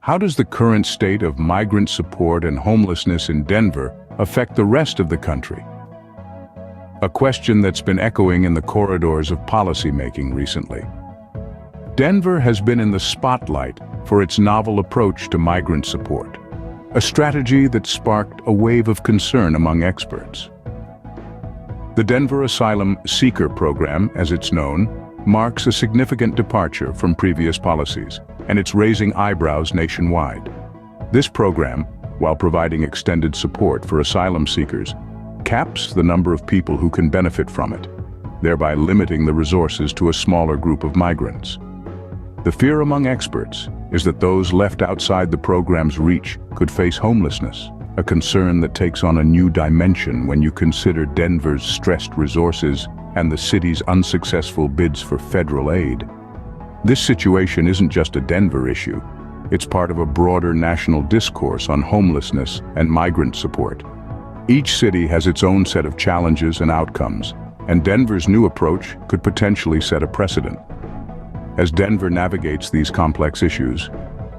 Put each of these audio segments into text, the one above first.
How does the current state of migrant support and homelessness in Denver affect the rest of the country? A question that's been echoing in the corridors of policymaking recently. Denver has been in the spotlight for its novel approach to migrant support, a strategy that sparked a wave of concern among experts. The Denver Asylum Seeker Program, as it's known, marks a significant departure from previous policies, and it's raising eyebrows nationwide. This program, while providing extended support for asylum seekers, caps the number of people who can benefit from it, thereby limiting the resources to a smaller group of migrants. The fear among experts is that those left outside the program's reach could face homelessness, a concern that takes on a new dimension when you consider Denver's stressed resources and the city's unsuccessful bids for federal aid. This situation isn't just a Denver issue. It's part of a broader national discourse on homelessness and migrant support. Each city has its own set of challenges and outcomes, and Denver's new approach could potentially set a precedent. As Denver navigates these complex issues,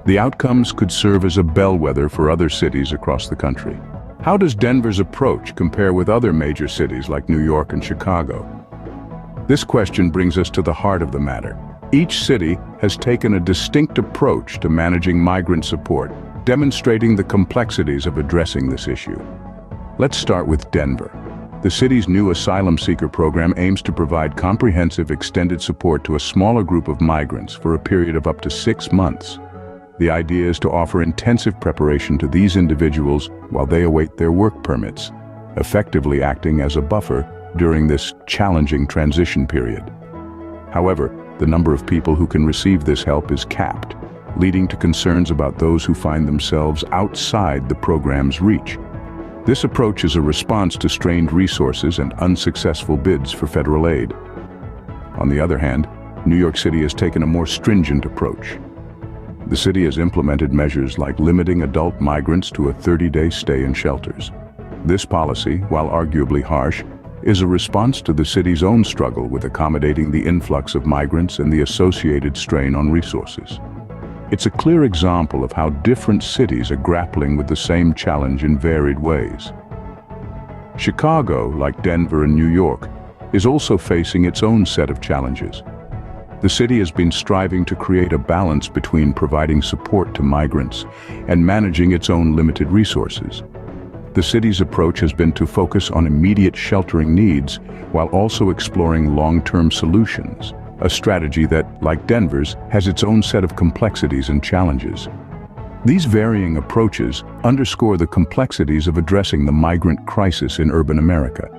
the outcomes could serve as a bellwether for other cities across the country. How does Denver's approach compare with other major cities like New York and Chicago? This question brings us to the heart of the matter. Each city has taken a distinct approach to managing migrant support, demonstrating the complexities of addressing this issue. Let's start with Denver. The city's new asylum seeker program aims to provide comprehensive extended support to a smaller group of migrants for a period of up to 6 months. The idea is to offer intensive preparation to these individuals while they await their work permits, effectively acting as a buffer during this challenging transition period. However, the number of people who can receive this help is capped, leading to concerns about those who find themselves outside the program's reach. This approach is a response to strained resources and unsuccessful bids for federal aid. On the other hand, New York City has taken a more stringent approach. The city has implemented measures like limiting adult migrants to a 30-day stay in shelters. This policy, while arguably harsh, is a response to the city's own struggle with accommodating the influx of migrants and the associated strain on resources. It's a clear example of how different cities are grappling with the same challenge in varied ways. Chicago, like Denver and New York, is also facing its own set of challenges. The city has been striving to create a balance between providing support to migrants and managing its own limited resources. The city's approach has been to focus on immediate sheltering needs while also exploring long-term solutions, a strategy that, like Denver's, has its own set of complexities and challenges. These varying approaches underscore the complexities of addressing the migrant crisis in urban America.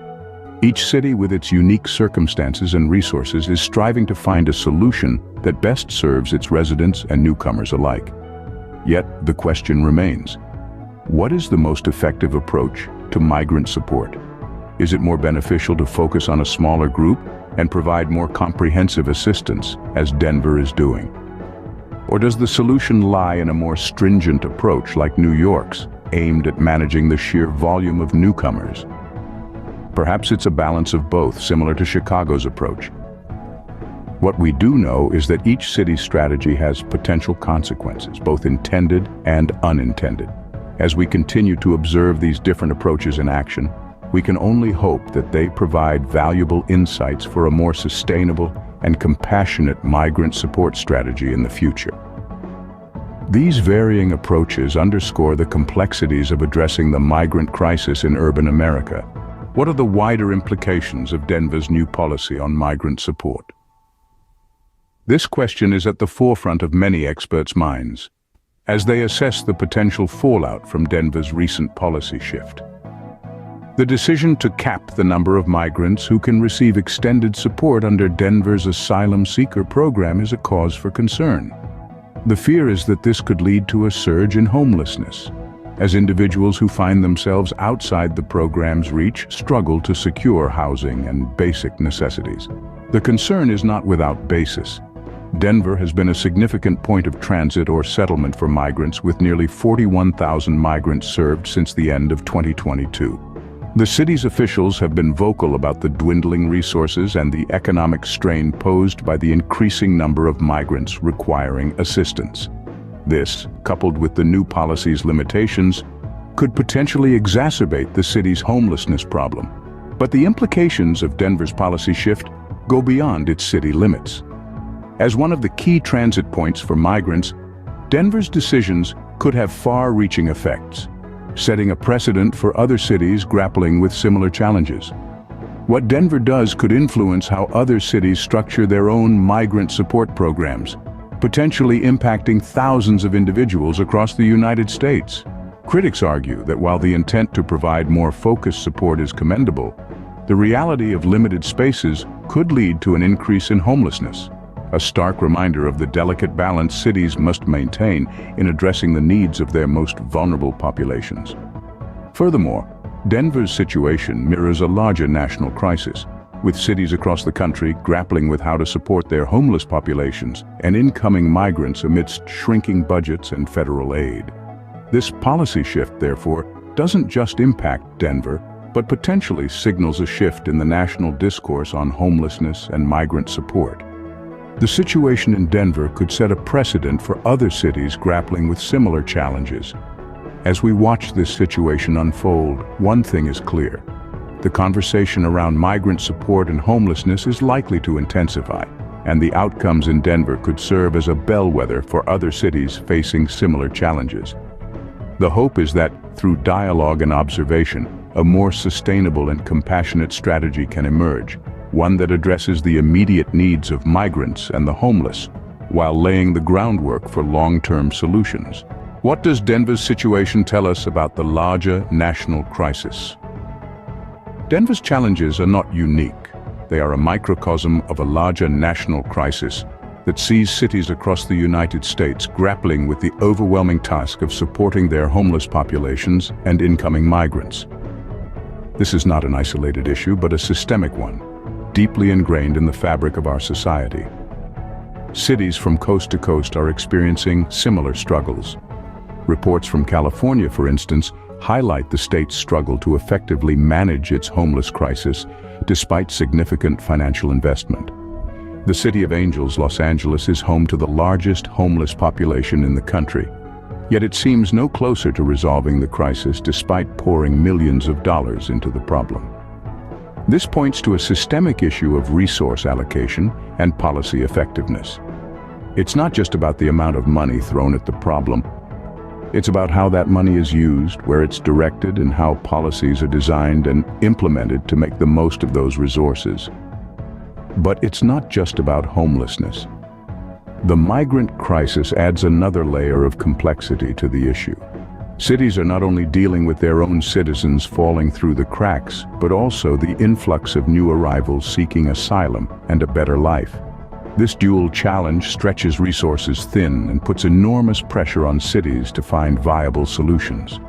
Each city, with its unique circumstances and resources, is striving to find a solution that best serves its residents and newcomers alike. Yet, the question remains: what is the most effective approach to migrant support? Is it more beneficial to focus on a smaller group and provide more comprehensive assistance, as Denver is doing? Or does the solution lie in a more stringent approach like New York's, aimed at managing the sheer volume of newcomers? Perhaps it's a balance of both, similar to Chicago's approach. What we do know is that each city's strategy has potential consequences, both intended and unintended. As we continue to observe these different approaches in action, we can only hope that they provide valuable insights for a more sustainable and compassionate migrant support strategy in the future. These varying approaches underscore the complexities of addressing the migrant crisis in urban America. What are the wider implications of Denver's new policy on migrant support? This question is at the forefront of many experts' minds as they assess the potential fallout from Denver's recent policy shift. The decision to cap the number of migrants who can receive extended support under Denver's Asylum Seeker Program is a cause for concern. The fear is that this could lead to a surge in homelessness, as individuals who find themselves outside the program's reach struggle to secure housing and basic necessities. The concern is not without basis. Denver has been a significant point of transit or settlement for migrants, with nearly 41,000 migrants served since the end of 2022. The city's officials have been vocal about the dwindling resources and the economic strain posed by the increasing number of migrants requiring assistance. This, coupled with the new policy's limitations, could potentially exacerbate the city's homelessness problem. But the implications of Denver's policy shift go beyond its city limits. As one of the key transit points for migrants, Denver's decisions could have far-reaching effects, setting a precedent for other cities grappling with similar challenges. What Denver does could influence how other cities structure their own migrant support programs, potentially impacting thousands of individuals across the United States. Critics argue that while the intent to provide more focused support is commendable, the reality of limited spaces could lead to an increase in homelessness, a stark reminder of the delicate balance cities must maintain in addressing the needs of their most vulnerable populations. Furthermore, Denver's situation mirrors a larger national crisis, with cities across the country grappling with how to support their homeless populations and incoming migrants amidst shrinking budgets and federal aid. This policy shift, therefore, doesn't just impact Denver, but potentially signals a shift in the national discourse on homelessness and migrant support. The situation in Denver could set a precedent for other cities grappling with similar challenges. As we watch this situation unfold, one thing is clear. The conversation around migrant support and homelessness is likely to intensify, and the outcomes in Denver could serve as a bellwether for other cities facing similar challenges. The hope is that, through dialogue and observation, a more sustainable and compassionate strategy can emerge, one that addresses the immediate needs of migrants and the homeless, while laying the groundwork for long-term solutions. What does Denver's situation tell us about the larger national crisis? Denver's challenges are not unique. They are a microcosm of a larger national crisis that sees cities across the United States grappling with the overwhelming task of supporting their homeless populations and incoming migrants. This is not an isolated issue, but a systemic one, deeply ingrained in the fabric of our society. Cities from coast to coast are experiencing similar struggles. Reports from California, for instance, highlight the state's struggle to effectively manage its homeless crisis despite significant financial investment. The City of Angels, Los Angeles, is home to the largest homeless population in the country, yet it seems no closer to resolving the crisis despite pouring millions of dollars into the problem. This points to a systemic issue of resource allocation and policy effectiveness. It's not just about the amount of money thrown at the problem. It's about how that money is used, where it's directed, and how policies are designed and implemented to make the most of those resources. But it's not just about homelessness. The migrant crisis adds another layer of complexity to the issue. Cities are not only dealing with their own citizens falling through the cracks, but also the influx of new arrivals seeking asylum and a better life. This dual challenge stretches resources thin and puts enormous pressure on cities to find viable solutions.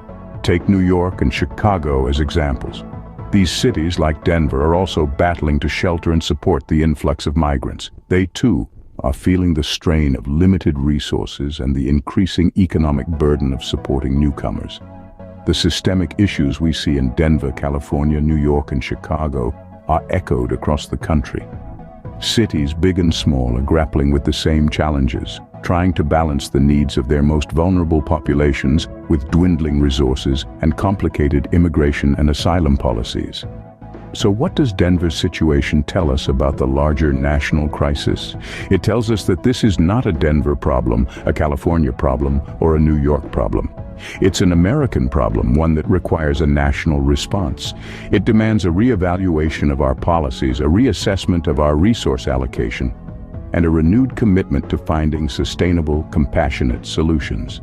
Take New York and Chicago as examples. These cities, like Denver, are also battling to shelter and support the influx of migrants. They, too, are feeling the strain of limited resources and the increasing economic burden of supporting newcomers. The systemic issues we see in Denver, California, New York, and Chicago are echoed across the country. Cities, big and small, are grappling with the same challenges, trying to balance the needs of their most vulnerable populations with dwindling resources and complicated immigration and asylum policies. So what does Denver's situation tell us about the larger national crisis? It tells us that this is not a Denver problem, a California problem, or a New York problem. It's an American problem, one that requires a national response. It demands a reevaluation of our policies, a reassessment of our resource allocation, and a renewed commitment to finding sustainable, compassionate solutions.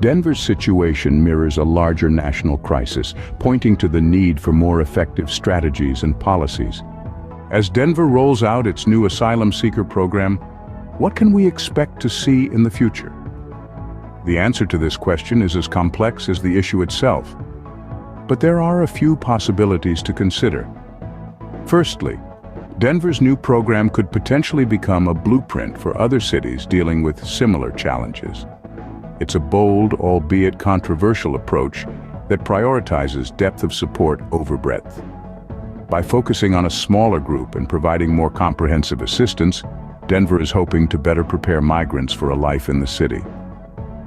Denver's situation mirrors a larger national crisis, pointing to the need for more effective strategies and policies. As Denver rolls out its new asylum seeker program, what can we expect to see in the future? The answer to this question is as complex as the issue itself. But there are a few possibilities to consider. Firstly, Denver's new program could potentially become a blueprint for other cities dealing with similar challenges. It's a bold, albeit controversial approach that prioritizes depth of support over breadth. By focusing on a smaller group and providing more comprehensive assistance, Denver is hoping to better prepare migrants for a life in the city.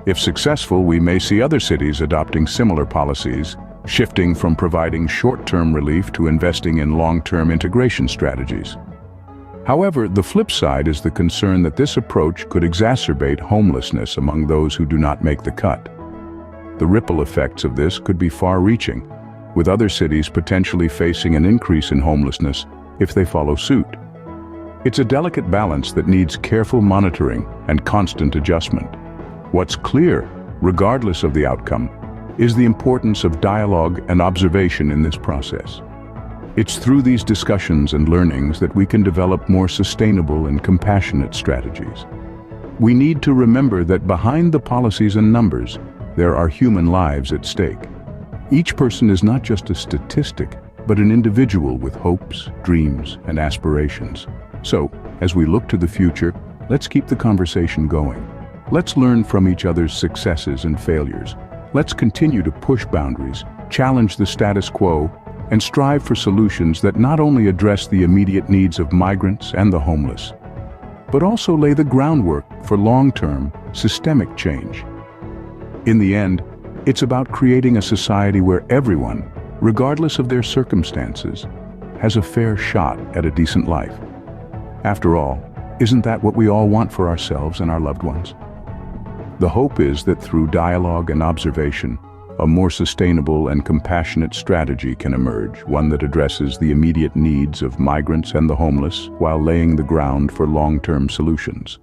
If successful, we may see other cities adopting similar policies, shifting from providing short-term relief to investing in long-term integration strategies. However, the flip side is the concern that this approach could exacerbate homelessness among those who do not make the cut. The ripple effects of this could be far-reaching, with other cities potentially facing an increase in homelessness if they follow suit. It's a delicate balance that needs careful monitoring and constant adjustment. What's clear, regardless of the outcome, is the importance of dialogue and observation in this process. It's through these discussions and learnings that we can develop more sustainable and compassionate strategies. We need to remember that behind the policies and numbers, there are human lives at stake. Each person is not just a statistic, but an individual with hopes, dreams, and aspirations. So, as we look to the future, let's keep the conversation going. Let's learn from each other's successes and failures. Let's continue to push boundaries, challenge the status quo, and strive for solutions that not only address the immediate needs of migrants and the homeless, but also lay the groundwork for long-term, systemic change. In the end, it's about creating a society where everyone, regardless of their circumstances, has a fair shot at a decent life. After all, isn't that what we all want for ourselves and our loved ones? The hope is that through dialogue and observation, a more sustainable and compassionate strategy can emerge, one that addresses the immediate needs of migrants and the homeless while laying the ground for long-term solutions.